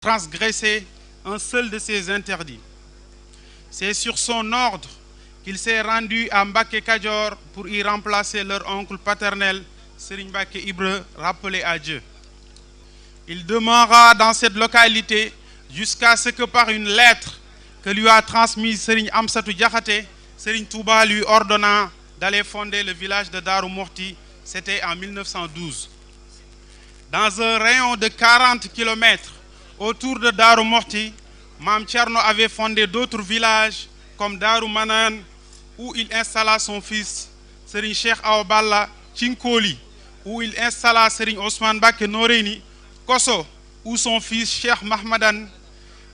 transgressé un seul de ces interdits. C'est sur son ordre qu'il s'est rendu à Mbacké Kadior pour y remplacer leur oncle paternel, Serigne Mbacké Ibra, rappelé à Dieu. Il demeurera dans cette localité jusqu'à ce que par une lettre que lui a transmise Serigne Amsatou Diakhaté, Serigne Touba lui ordonna d'aller fonder le village de Darou Mouhty. C'était en 1912. Dans un rayon de 40 kilomètres autour de Darou Mouhty, Mame Thierno avait fondé d'autres villages comme Darou Manane, où il installa son fils Serigne Cheikh Awa Balla, Thinkoli, où il installa Serigne Ousmane Mbacké Noreyni, Kosso, où son fils Cheikh Mahmadan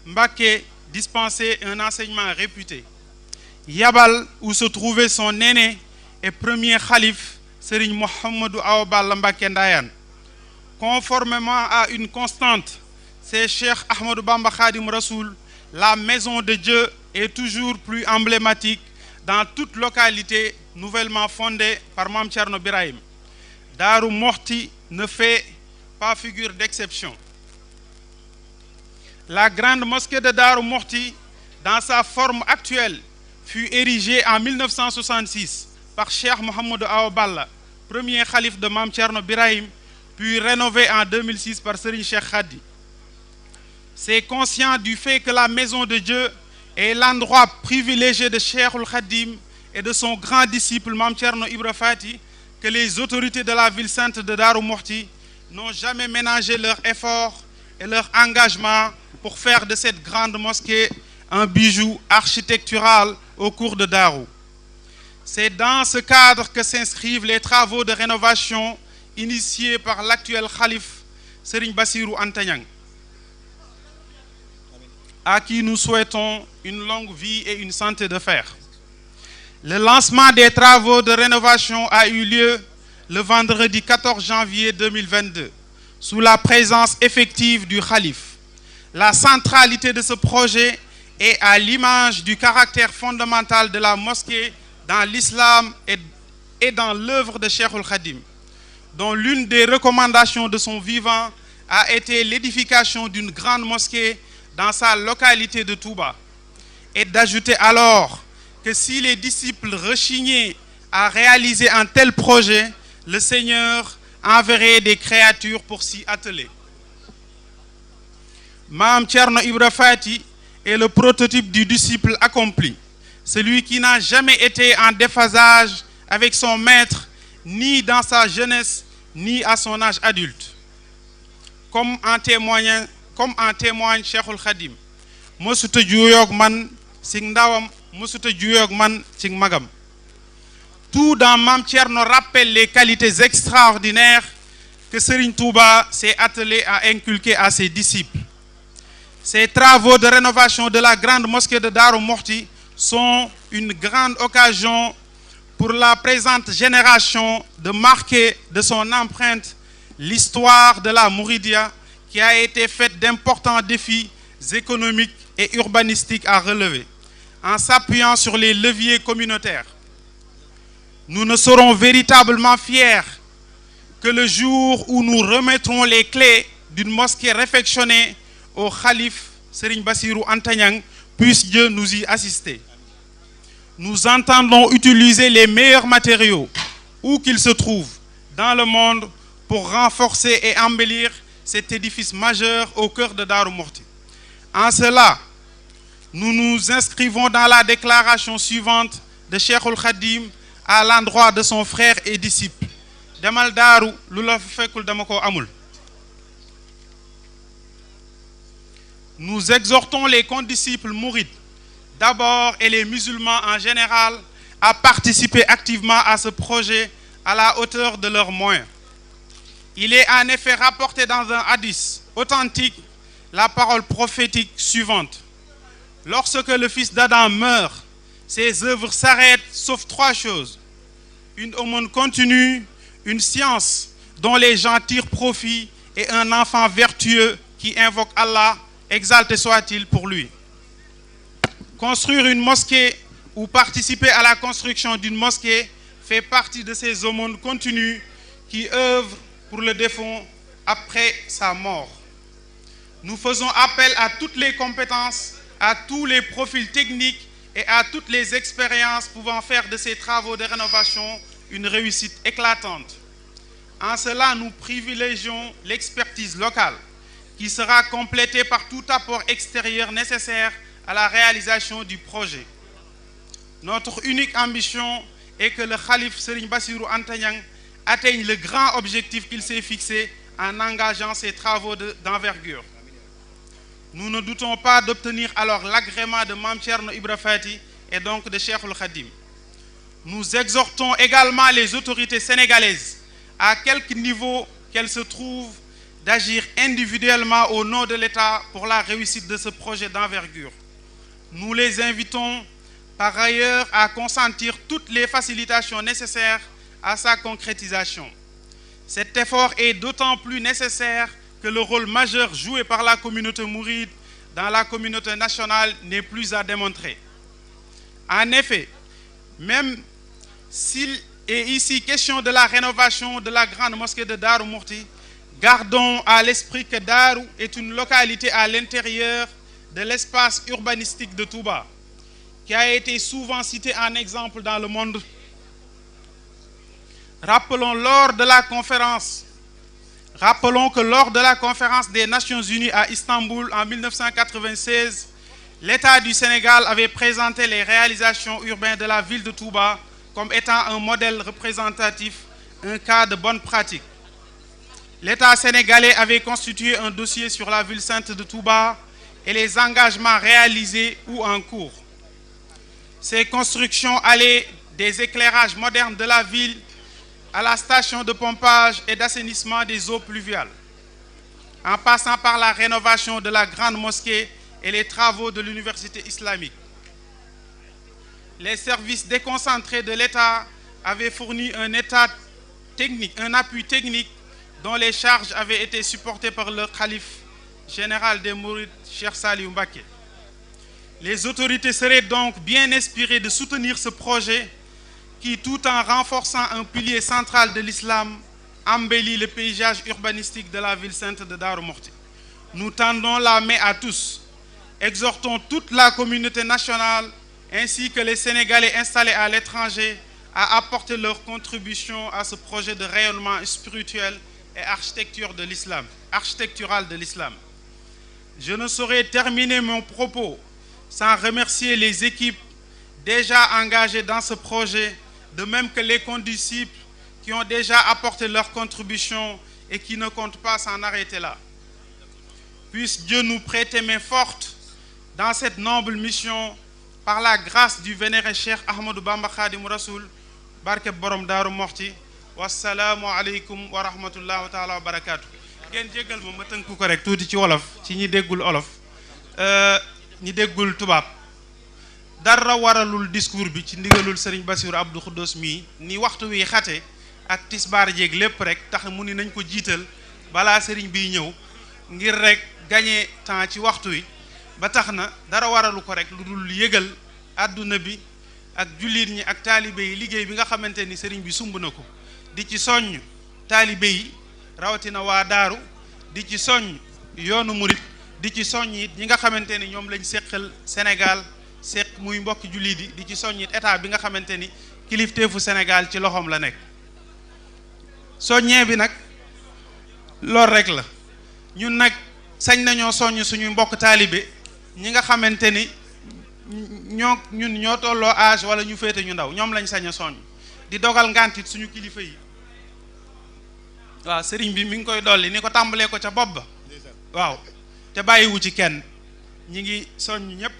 Mbacké dispensait un enseignement réputé, Yabal, où se trouvait son aîné et premier khalife Serigne Mouhamadou Awa Balla Mbacké Ndayane. Conformément à une constante, c'est Cheikh Ahmadou Bamba Khadim Rassoul, la maison de Dieu est toujours plus emblématique dans toute localité nouvellement fondée par Mame Thierno Birahim. Darou Mouhty ne fait pas figure d'exception. La grande mosquée de Darou Mouhty, dans sa forme actuelle, fut érigée en 1966 par Cheikh Mouhamadou Awa Balla, premier khalife de Mame Thierno Birahim, puis rénovée en 2006 par Serigne Cheikh Khady. C'est conscient du fait que la maison de Dieu est l'endroit privilégié de Cheikhoul Khadim et de son grand disciple Mame Thierno Ibra Fati que les autorités de la ville sainte de Darou Mouhty n'ont jamais ménagé leurs efforts et leur engagement pour faire de cette grande mosquée un bijou architectural au cours de Darou. C'est dans ce cadre que s'inscrivent les travaux de rénovation initiés par l'actuel khalife Serigne Bassirou Anta Niang, à qui nous souhaitons une longue vie et une santé de fer. Le lancement des travaux de rénovation a eu lieu le vendredi 14 janvier 2022, sous la présence effective du khalife. La centralité de ce projet est à l'image du caractère fondamental de la mosquée dans l'islam et dans l'œuvre de Cheikhoul Khadim, dont l'une des recommandations de son vivant a été l'édification d'une grande mosquée dans sa localité de Touba, et d'ajouter alors que si les disciples rechignaient à réaliser un tel projet, le Seigneur enverrait des créatures pour s'y atteler. Mame Thierno Ibra Fati est le prototype du disciple accompli, celui qui n'a jamais été en déphasage avec son maître, ni dans sa jeunesse, ni à son âge adulte. Comme en témoigne Cheikhoul Khadim, mësuta juyoog man ci ndawam, mësuta juyoog man ci magam. Tout dans Mame Thierno rappelle les qualités extraordinaires que Serigne Touba s'est attelé à inculquer à ses disciples. Ces travaux de rénovation de la grande mosquée de Darou Mouhty sont une grande occasion pour la présente génération de marquer de son empreinte l'histoire de la Mouridia, qui a été faite d'importants défis économiques et urbanistiques à relever, en s'appuyant sur les leviers communautaires. Nous ne serons véritablement fiers que le jour où nous remettrons les clés d'une mosquée réfectionnée au khalife Serigne Bassirou Anta Niang, puisse Dieu nous y assister. Nous entendons utiliser les meilleurs matériaux, où qu'ils se trouvent, dans le monde, pour renforcer et embellir cet édifice majeur au cœur de Darou Mouhty. En cela, nous nous inscrivons dans la déclaration suivante de Cheikhoul Khadim à l'endroit de son frère et disciple. Demal Darou lu la fekkul dama ko amul. Nous exhortons les condisciples mourides d'abord et les musulmans en général à participer activement à ce projet à la hauteur de leurs moyens. Il est en effet rapporté dans un hadith authentique la parole prophétique suivante. Lorsque le fils d'Adam meurt, ses œuvres s'arrêtent sauf trois choses: une aumône continue, une science dont les gens tirent profit et un enfant vertueux qui invoque Allah, exalté soit-il pour lui. Construire une mosquée ou participer à la construction d'une mosquée fait partie de ces aumônes continues qui œuvrent pour le défunt après sa mort. Nous faisons appel à toutes les compétences, à tous les profils techniques et à toutes les expériences pouvant faire de ces travaux de rénovation une réussite éclatante. En cela, nous privilégions l'expertise locale, qui sera complétée par tout apport extérieur nécessaire à la réalisation du projet. Notre unique ambition est que le Khalife Serigne Bassirou Anta Niang atteigne le grand objectif qu'il s'est fixé en engageant ses travaux d'envergure. Nous ne doutons pas d'obtenir alors l'agrément de Mame Thierno Ibra Fati et donc de Cheikhoul Khadim. Nous exhortons également les autorités sénégalaises, à quelque niveau qu'elles se trouvent, d'agir individuellement au nom de l'État pour la réussite de ce projet d'envergure. Nous les invitons par ailleurs à consentir toutes les facilitations nécessaires à sa concrétisation. Cet effort est d'autant plus nécessaire que le rôle majeur joué par la communauté mouride dans la communauté nationale n'est plus à démontrer. En effet, même s'il est ici question de la rénovation de la grande mosquée de Darou Mouhty, gardons à l'esprit que Darou est une localité à l'intérieur de l'espace urbanistique de Touba, qui a été souvent cité en exemple dans le monde. Rappelons que lors de la conférence des Nations Unies à Istanbul en 1996, l'État du Sénégal avait présenté les réalisations urbaines de la ville de Touba comme étant un modèle représentatif, un cas de bonne pratique. L'État sénégalais avait constitué un dossier sur la ville sainte de Touba et les engagements réalisés ou en cours. Ces constructions allaient des éclairages modernes de la ville à la station de pompage et d'assainissement des eaux pluviales, en passant par la rénovation de la grande mosquée et les travaux de l'université islamique. Les services déconcentrés de l'État avaient fourni un appui technique dont les charges avaient été supportées par le khalife général des Mourides, Cheikh Saliou Mbacké. Les autorités seraient donc bien inspirées de soutenir ce projet qui, tout en renforçant un pilier central de l'islam, embellit le paysage urbanistique de la ville sainte de Darou Mouhty. Nous tendons la main à tous, exhortons toute la communauté nationale ainsi que les Sénégalais installés à l'étranger à apporter leur contribution à ce projet de rayonnement spirituel et architectural de l'islam. Je ne saurais terminer mon propos sans remercier les équipes déjà engagées dans ce projet, de même que les condisciples qui ont déjà apporté leur contribution et qui ne comptent pas s'en arrêter là. Puisse Dieu nous prêter main forte dans cette noble mission par la grâce du vénéré Cheikh Ahmadou Bamba Khadimou Rassoul, barke borom Darou Mouhty. Wassalaamu aleykum wa rahmatullahi taala wa barakaatu. Ngeen jéggal ma tënk ko rek tuuti ci wolof ci ñi déggul olof ñi déggul tubaab. Dara waralul discours bi ci ndigalul Serigne Bassirou Abdou Khoudoss mii ni waxtu wi xate ak tisbaar jéeg lépp rek tax mu ni nañ ko jiital balaa Serigne biy ñëw ngir rek gagner temps ci waxtu wi ba tax na dara waralu ko rek lu dul yëgal àdduna bi ak jullit ñi ak taalibe yi liggéey bi nga xamante ni Serigne bi sumb na ko di ci soññ taalibe yi rawatina waa Daaru di ci soññ yoonu murit di ci soññ it ñi nga xamante ni ñoom lañ séqal Sénégal seq muy mbokki jullit yi di ci soññit état bi nga xamante ni kilifteefu Sénégal ci loxoom la nekk. soññee bi nag lool rek la ñun nag sañ nañoo soññ suñu mbokk taalibe ñi nga xamante ni ñun ñoo tolloo âge wala ñu féete ñu ndaw ñoom lañ sañ a soññ di dogal ngantit suñu kilifa yi. waaw sëriñ bi mi ngi koy dolli ni ko tàmbalee ko ca bopp ba waaw te bàyyiwu ci kenn ñi ngi soññ ñëpp.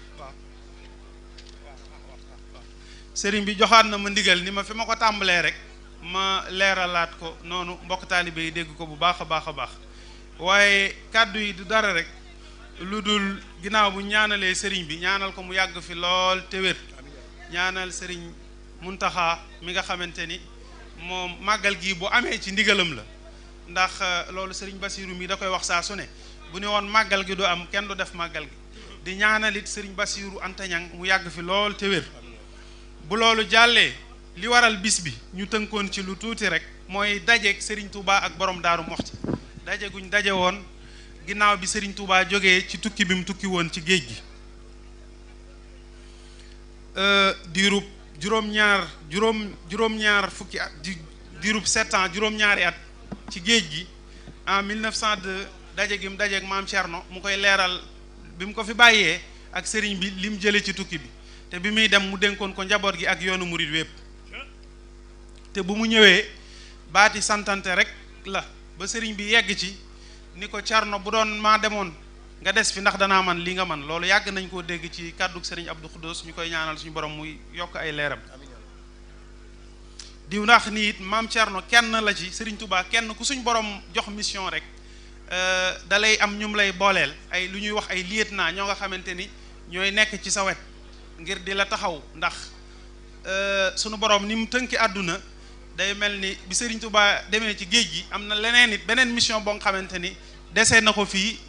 sëriñ bi joxaat na ma ndigal ni ma fi ma ko tàmbalee rek ma leeralaat ko noonu mbokk taalibe yi dégg ko bu baax a baax a baax waaye kàddu yi du dara rek lu dul ginnaaw bu ñaanalee sëriñ bi ñaanal ko mu yàgg fi lool te wér ñaanal sëriñ Muntaxa mi nga xamante ni moom màggal gi bu amee ci ndigalam la ndax loolu sëriñ Bassirou mi da koy wax saa su ne bu ne woon màggal gi du am kenn du def màggal gi di ñaanalit sëriñ Bassirou Anta Niang mu yàgg fi lool te wér. bu loolu jàllee li waral bis bi ñu tënkoon ci lu tuuti rek mooy dajeeg Serigne Touba ak borom Darou Mouhty daje guñ daje woon ginnaaw bi Serigne Touba jógee ci tukki bi mu tukki woon ci géej gi diirub juróom-ñaar fukki at diirub 7 ans juróom-ñaari at ci géej gi en 1902 daje gi mu dajeeg maam Thierno mu koy leeral bi mu ko fi bàyyee ak sëriñ bi li mu jëlee ci tukki bi te bi muy dem mu dénkoon ko njaboot gi ak yoonu murid wépp te bu mu ñëwee baati santante rek la ba sëriñ bi yegg ci ni ko Thierno bu doon maa demoon nga des fi ndax danaa man li nga man loolu yàgg nañ koo dégg ci kàddug sëriñ Abdou Khoudoss ñu koy ñaanal suñu borom muy yokk ay leeram diw ndax ni it maam Thierno kenn la ci sëriñ Touba kenn ku suñ borom jox mission rek da lay am ñum lay booleel ay lu ñuy wax ay lieutenant ñoo nga xamante ni ñooy nekk ci sa wet ngir di la taxaw ndax sunu borom ni mu tënki àdduna day mel ni bi Serigne Touba demee ci géej gi am na leneen it beneen mission boo nga xamante ni desee na ko fii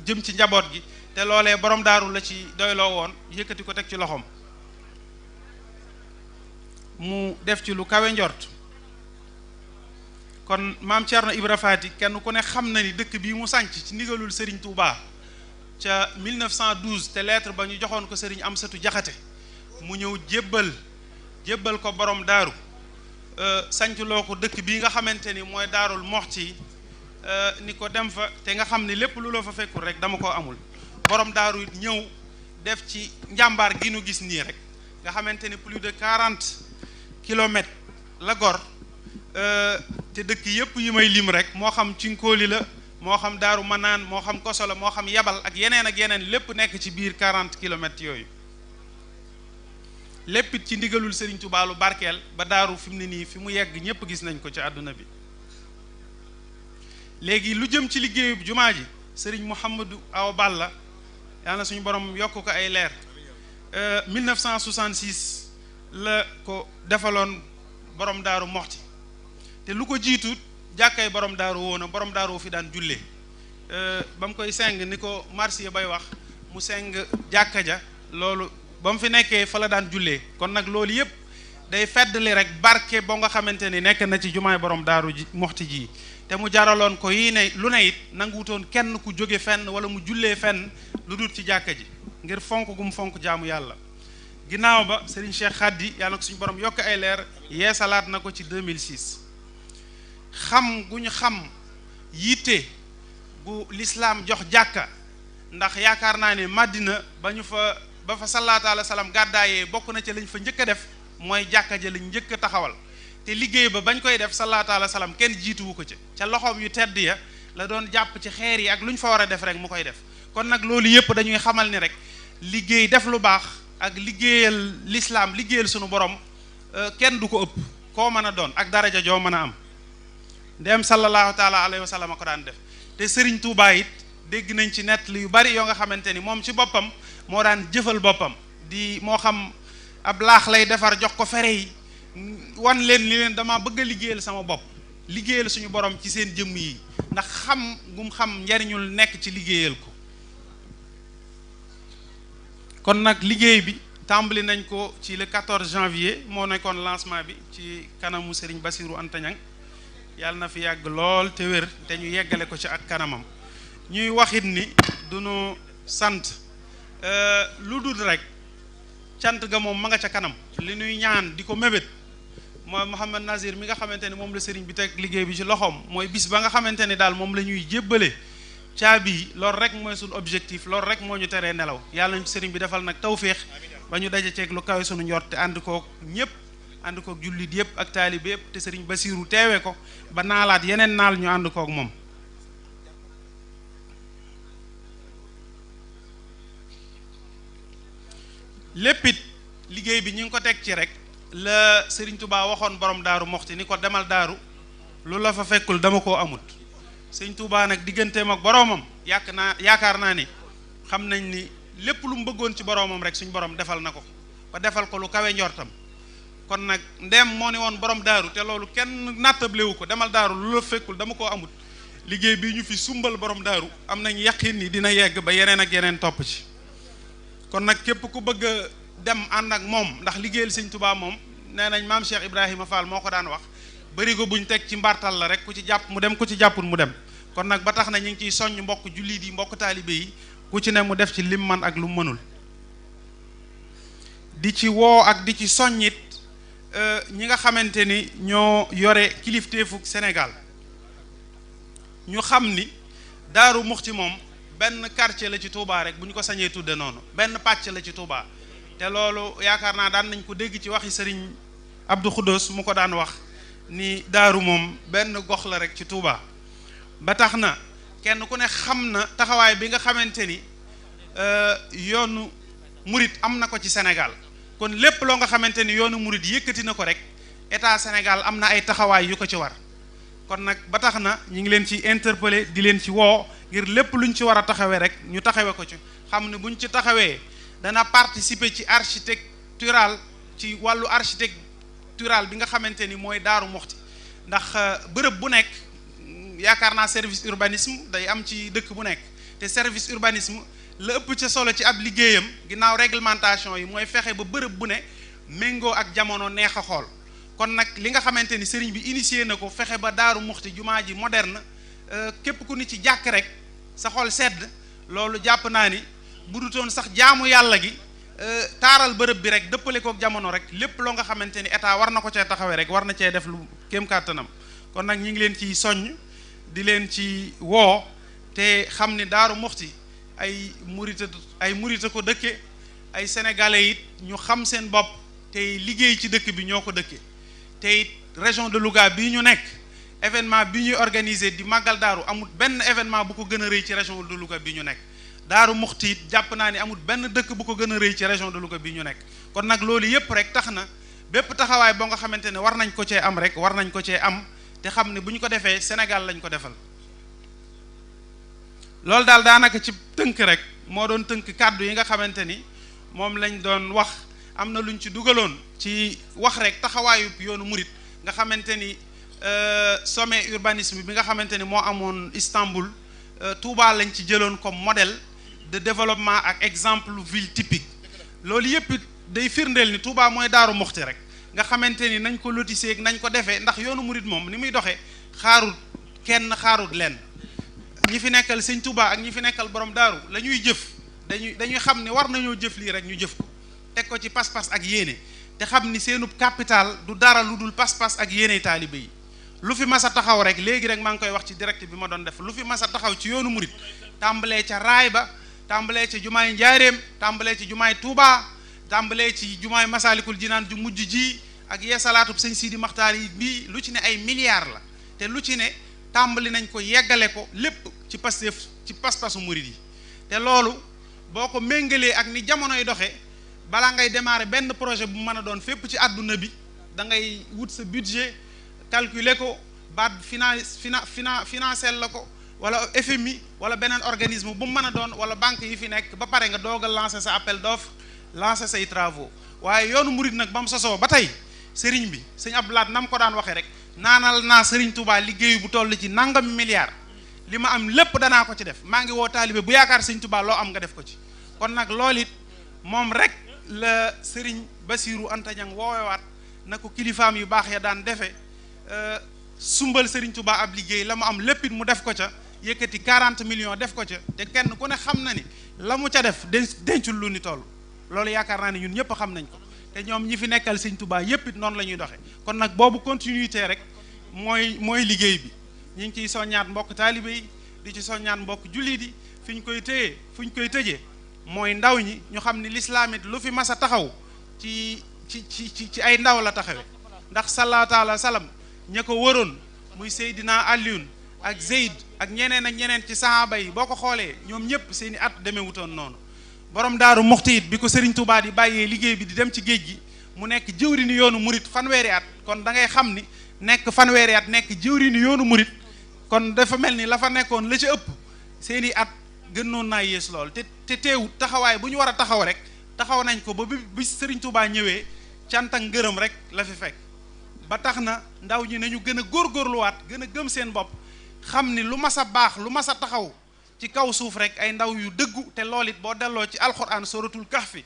jëm ci njaboot gi te loolee borom daaru la ci doyloo woon yëkkati ko teg ci loxoom mu def ci lu kawe njort kon maam Thierno Ibra Faty kenn ku ne xam na ni dëkk bii mu sànc ci ndigalul Serigne Touba ca 1912 te lettre ba ñu joxoon ko Serigne Amsatou Diakhaté mu ñëw jébbal ko borom daaru sanc loo ko dëkk bii nga xamante ni mooy Daarul Moxti ni ko dem fa te nga xam ni lépp lu la fa fekkul rek dama koo amul borom daaru it ñëw def ci njàmbaar gi nu gis nii rek nga xamante ni plus de 40 kilomètres la gor te dëkk yëpp yi may lim rek moo xam Cinkóoli la moo xam Daaru Manaan moo xam Koso la moo xam Yabal ak yeneen lépp nekk ci biir 40 kilomètres yooyu lépp it ci ndigalul Serigne Touba lu barkeel ba daaru fi mu ne nii fi mu yegg ñëpp gis nañ ko ci àdduna bi léegi lu jëm ci liggéeyub jumaa ji Serigne Mouhamadou Awa Balla yàlla na suñu borom yokk ko ay leer 1966 la ko defaloon borom daaru Moxti te lu ko jiitu jàkkay borom daaru woona borom daaru fi daan jullee ba mu koy seng ni ko marsiya bay wax mu seng jàkka ja loolu ba mu fi nekkee fa la daan jullee kon nag loolu yëpp day feddali rek barke boo nga xamante ni nekk na ci jumaay borom daaru ji Moxti ji te mu jaraloon ko yi ne lu ne it nanguwutoon kenn ku jóge fenn wala mu jullee fenn lu dul ci jàkka ji ngir fonk gu mu fonk jaamu yàlla ginnaaw ba Serigne Cheikh Khady yàlla na ko suñu borom yokk ay leer yeesalaat na ko ci 2006 xam gu ñu xam yitte gu lislaam jox jàkka ndax yaakaar naa ne Madina ba fa salaatu ala salaam gàddaayee bokk na ci lañ fa njëkk a def mooy jàkka ja lañ njëkk a taxawal te liggéey ba bañ koy def salaatu ala salaam kenn jiituwu ko ca loxoom yu tedd ya la doon jàpp ci xeer yi ak lu ñu fa war a def rek mu koy def kon nag loolu yëpp dañuy xamal ni rek liggéey def lu baax ak liggéeyal lislaam liggéeyal sunu borom kenn du ko ëpp koo mën a doon ak daraja joo mën a am ndem sallallahu taala alayhi wa sallam ko daan def te Serigne Touba it dégg nañ ci nett yu bari yoo nga xamante ni moom ci boppam moo daan jëfal boppam di moo xam ab laax lay defar jox ko fere yi wan leen li leen dama bëgg a liggéeyal sama bopp liggéeyal suñu borom ci seen jëmm yi ndax xam gum xam njariñul nekk ci liggéeyal ko kon nag liggéey bi tàmbali nañ ko ci le 14 janvier moo nekkoon lancement bi ci kanamu Serigne Bassirou Anta Niang yàlla na fi yàgg lool te wér te ñu yeggale ko ci ak kanamam ñuy waxit ni duñu sant lu dul rek cant ga moom ma nga ca kanam li ñuy ñaan di ko mébét mooy Mouhamad Nazir mi nga xamante ni moom la sëriñ bi teg liggéey bi ci loxoom mooy bis ba nga xamante ni daal moom la ñuy jébbale caabi yi loolu rek mooy suñu objectif loolu rek moo ñu teree nelaw yàlla nañ sëriñ bi defal nag tawféex ba ñu daje ceeg lu kawe suñu njort te ànd kook ñëpp ànd kook jullit yëpp ak taalibe yëpp te sëriñ Basiiru teewe ko ba naalaat yeneen naal ñu ànd kook moom léppit liggéey bi ñu ngi ko teg ci rek la Serigne Touba waxoon borom daaru Moxti ni ko demal daaru lu la fa fekkul dama koo amut Serigne Touba nag digganteem ak boromam yaakaar naa ni xam nañ ni lépp lu mu bëggoon ci boromam rek suñ borom defal na ko ba defal ko lu kawe njortam kon nag ndem moo ne woon borom daaru te loolu kenn nattablewu ko demal daaru lu la fekkul dama koo amut liggéey bi ñu fi sumbal borom daaru am nañ yaqin ni dina yegg ba yeneen ak yeneen topp ci kon nag képp ku bëgg a dem ànd ak moom ndax liggéeyal Sëñ Tuubaa moom nee nañ maam Cheikh Ibrahima Fall moo ko daan wax bërigo buñ teg ci mbartal la rek ku ci jàpp mu dem ku ci jàppul mu dem kon nag ba tax na ñu ngi ciy soññ mbokk jullit yi mbokk taalibe yi ku ci ne mu def ci lim man ak lu mënul di ci woo ak di ci soññit ñi nga xamante ni ñoo yore kilifteefu Sénégal ñu xam ni Daaru Muxti moom benn quartier la ci Touba rek bu ñu ko sañee tudde noonu benn pàcc la ci Touba te loolu yaakaar naa daan nañ ko dégg ci waxi Sëriñ Abdou Khoudous mu ko daan wax ni daaru moom benn gox la rek ci Touba ba tax na kenn ku ne xam na taxawaay bi nga xamante ni yoonu murit am na ko ci Sénégal kon lépp loo nga xamante ni yoonu murit yëkkati na ko rek état Sénégal am na ay taxawaay yu ko ci war kon nag ba tax na ñu ngi leen ci interpeller di leen ci woo ngir lépp luñ ci war a taxawee rek ñu taxawee ko ci xam ne buñ ci taxawee dana participer ci architectural ci wàllu architectural bi nga xamante ni mooy Daaru Muxti ndax bërëb bu nekk yaakaar naa service urbanisme day am ci dëkk bu nekk te service urbanisme la ëpp ca solo ci ab liggéeyam ginnaaw réglementation yi mooy fexe ba bërëb bu ne méngoo ak jamono neex a xool kon nag li nga xamante ni sëriñ bi initié na ko fexe ba Daaru Muxti jumaa ji moderne képp ku ni ci jàkk rek sa xol sedd loolu jàpp naa ni bu dutoon sax jaamu yàlla gi taaral bërëb bi rek dëppale kook jamono rek lépp loo nga xamante ni état war na ko cee taxawee rek war na cee def lu kéem kàttanam kon nag ñi ngi leen ciy soññ di leen ci woo te xam ni Daaru Muxti ay murita ko dëkke ay sénégalais it ñu xam seen bopp tey liggéey ci dëkk bi ñoo ko dëkke te it région de Louga bii ñu nekk événement bi ñuy organiser di màggal daaru amul benn événement bu ko gën a rëy ci région de Louga bi ñu nekk Daaru Muxti it jàpp naa ni amul benn dëkk bu ko gën a rëy ci région de Louga bi ñu nekk kon nag loolu yépp rek tax na bépp taxawaay boo nga xamante ne war nañ ko cee am rek war nañ ko cee am te xam ne bu ñu ko defee Sénégal lañ ko defal loolu daal daanaka ci tënk rek moo doon tënk kàddu yi nga xamante ni moom lañ doon wax am na luñ ci dugaloon ci wax rek taxawaayu yoonu murit nga xamante ni sommet urbanisme bi nga xamante ni moo amoon Istanbul Touba lañ ci jëloon comme modèle de développement ak exemple ville typique loolu yëpp day firndeel ni Touba mooy Daaru Muxti rek nga xamante ni nañ ko lotissé nañ ko defee ndax yoonu murit moom ni muy doxee xaarut kenn xaarut lenn ñi fi nekkal sëñ Touba ak ñi fi nekkal borom daaru la ñuy jëf dañuy xam ne war nañoo jëf lii rek ñu jëf ko teg ko ci pas-pas ak yéene te xam ni seenub capital du dara lu dul pas-pas ak yéene taalibe yi lu fi mas a taxaw rek léegi rek maa ngi koy wax ci direct bi ma doon def lu fi mas a taxaw ci yoonu murit tàmbalee ca raay ba tàmbalee ci jumaay Njaaréem tàmbalee ci jumaay Touba tàmbalee ci jumaay Masaalikul Jinaan ju mujj ji ak yeesalaatub sëñ Sidi Maxtaar yi bii lu ci ne ay milliards la te lu ci ne tàmbali nañ ko yeggale ko lépp ci Pastef ci pas-pasu murit yi te loolu boo ko méngalee ak ni jamonoy doxee balaa ngay démarrer benn projet bu mën a doon fépp ci àdduna bi da ngay wut sa budget calculer ko baat financé la ko wala FMI wala beneen organisme bu mu mën a doon wala banque yi fi nekk ba pare nga doog a lancer sa appel d'offre lancer say travaux waaye yoonu murit nag ba mu sosoo ba tey sëriñ bi sëñ Abdou Lahad nam ko daan waxee rek naanal naa sëriñ Touba liggéeyu bu toll ci nangam milliards li ma am lépp danaa ko ci def maa ngi woo taalibe bu yaakaar sëñ Touba loo am nga def ko ci kon nag loolu it moom rek la sëriñ Basiiru Anta Ñaŋ woowewaat na ko kilifaam yu baax ya daan defee sumbal sëriñ Touba ab liggéey la mu am lépp it mu def ko ca yëkkati 40 millions def ko ca te kenn ku ne xam na ni la mu ca def dencul lu ni toll loolu yaakaar naa ne ñun ñëpp xam nañ ko te ñoom ñi fi nekkal sëñ Touba yépp it noonu la ñuy doxee kon nag boobu continuité rek mooy liggéey bi ñu ngi ciy soññaat mbokk taalibe yi di ci soññaat mbokk jullit yi fi ñu koy téye fu ñu koy tëjee mooy ndaw ñi ñu xam ni lislaam it lu fi mas a taxaw ci ay ndaw la taxawe ndax sallallahu alayhi wa sallam ña ko wëroon muy Seydina Aliyun ak Zeyd ak ñeneen ci sahaaba yi boo ko xoolee ñoom ñëpp seeni at demewutoon noonu borom Daaru Muxti it bi ko Serigne Touba di bàyyee liggéey bi di dem ci géej gi mu nekk jëwriñu yoonu murit fanweeri at kon da ngay xam ni nekk fanweeri at nekk jëwriñu yoonu murit kon dafa mel ni la fa nekkoon la ci ëpp seeni at gënoon naa yées lool te teewut taxawaay bu ñu war a taxaw rek taxaw nañ ko ba bi Serigne Touba ñëwee cant ak ngërëm rek la fi fekk ba tax na ndaw ñi nañu gën a góorgóorluwaat gën a gëm seen bopp xam ni lu mas a baax lu mas a taxaw ci kaw suuf rek ay ndaw yu dëggu te lool it boo delloo ci alxuraan suratul kahfi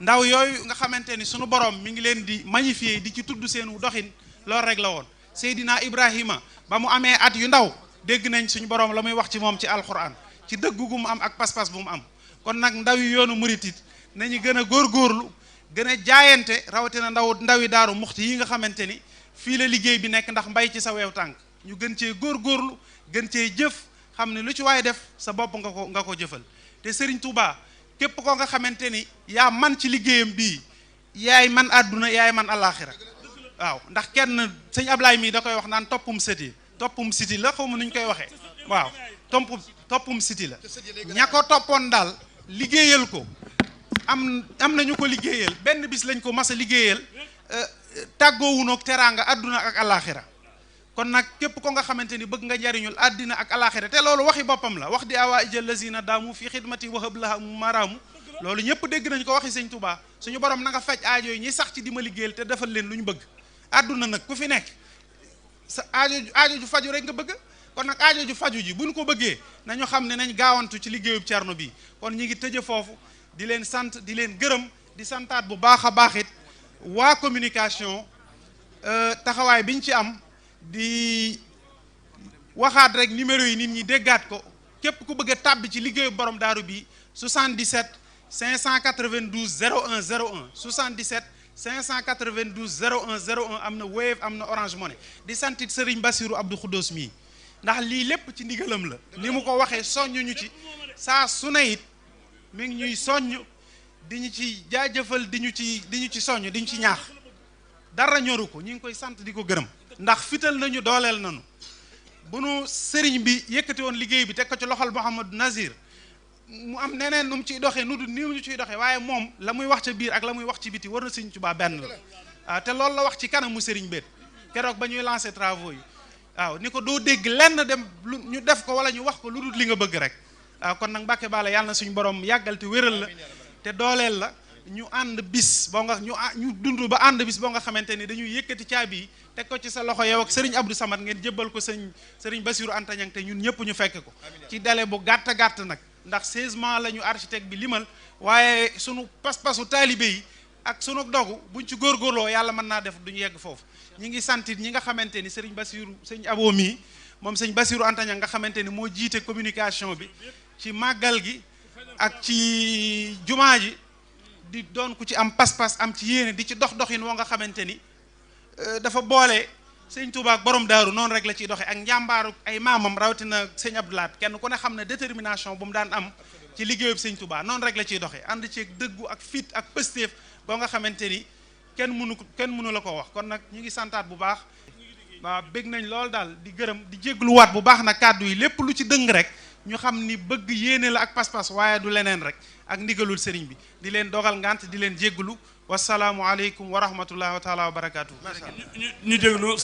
ndaw yooyu nga xamante ni sunu borom mi ngi leen di magnifier di ci tudd seenu doxin loolu rek la woon Seydina Ibrahima ba mu amee at yu ndaw dégg nañ suñu borom la muy wax ci moom ci alxuraan ci dëggu gu mu am ak pas-pas bu mu am. kon nag ndaw yi yoonu murit it nañu gën a góorgóorlu gën a jaayante rawatina ndawi Daaru Muxti yi nga xamante ni fii la liggéey bi nekk ndax mbay ci sa weew tànk ñu gën cee góorgóorlu gën cee jëf xam ne lu ci waaye def sa bopp nga ko jëfal te Serigne Touba képp ko nga xamante ni yaa man ci liggéeyam bii yaay man àdduna yaay man alaaxira waaw ndax kenn sëñ Ablaye mii da koy wax naan toppum siti la xaw ma nuñ koy waxee waaw toppum siti la ña ko toppoon daal liggéeyal ko am nañu ko liggéeyal benn bis lañ ko mas a liggéeyal tàggoowunoog teraanga àdduna ak alaaxira kon nag képp ko nga xamante ni bëgg nga njariñul àddina ak alaaxira te loolu waxi boppam la wax di awaa ijal lazina daamu fi xidmati wahab laha maraamu loolu ñëpp dégg nañ ko waxi sëñ Touba suñu borom na nga faj aajo yi ñi sax ci di ma liggéeyal te defal leen lu ñu bëgg àdduna nag ku fi nekk sa aajo ju faju rek nga bëgg kon nag aajo ju faju ji buñ ko bëggee nañu xam ne nañ gaawantu ci liggéeyub Cerno bi kon ñi ngi tëje foofu di leen sant di leen gërëm di santaat bu baax a baax it waa communication taxawaay biñ ci am di waxaat rek numéro yi nit ñi déggaat ko képp ku bëgg a tàbbi ci liggéeyu borom daaru bi 77 592 01 01 77 592 01 01 am na Wave am na Orange Money di santit Serigne Bassirou Abdou Khoudoss mii ndax lii lépp ci ndigalam la ni mu ko waxee soññ ñu ci saa su ne it mi ngi ñuy soññ di ñu ci jaajëfal di ñu ci soññ di ñu ci ñaax dara ñoru ko ñu ngi koy sant di ko gërëm ndax fital nañu dooleel nañu bu nu sëriñ bi yëkkati woon liggéey bi teg ko ci loxol Mouhamadou Nazir mu am neneen nu mu ciy doxee nu du nii ñu ciy doxee waaye moom la muy wax ca biir ak la muy wax ci biti war na Sëriñ Tuubaa benn la waaw te loolu la wax ci kanamu sëriñ béet keroog ba ñuy lancé travaux yi waaw ni ko doo dégg lenn dem lu ñu def ko wala ñu wax ko lu dul li nga bëgg rek waaw kon nag Mbàkke Balla yàlla na suñu borom yàggal te wéral la te dooleel la ñu ànd bis boo nga ñu dund ba ànd bis boo nga xamante ni dañuy yëkkati caabi yi teg ko ci sa loxo yow ak Serigne Abdou Samad ngeen jébbal ko Serigne Bassirou Anta Niang te ñun ñëpp ñu fekk ko ci délai bu gàtt nag ndax 16 mois la ñu architecte bi limal waaye sunu pas-pasu taalibe yi ak sunu dogu buñ ci góorgóorloo yàlla mën naa def duñu yegg foofu ñi ngi santit ñi nga xamante ni Serigne Bassirou sëñ Abo mii moom sëñ Bassirou Anta Niang nga xamante ni moo jiite communication bi ci màggal gi ak ci jumaa ji di doon ku ci am pas-pas am ci yéene di ci doxin woo nga xamante ni dafa boole sëñ Touba ak borom daaru noonu rek la ciy doxee ak njàmbaaru ay maamam rawatina sëñ Abdou Lahad kenn ku ne xam ne détermination bu mu daan am ci liggéeyub sëñ Touba noonu rek la ciy doxee ànd ci dëggu ak fit ak pëstéef boo nga xamante ni kenn mënu la ko wax kon nag ñu ngi santaat bu baax waaw bég nañ lool daal di gërëm di jégluwaat bu baax nag kàddu yi lépp lu ci dëng rek ñu xam ni bëgg yéene la ak pas-pas waaye du leneen rek ak ndigalul sëriñ bi di leen dogal ngant di leen jégglu wasalaamu aleykum wa rahmatullahi wa taala wa barakaatu. ñu déglu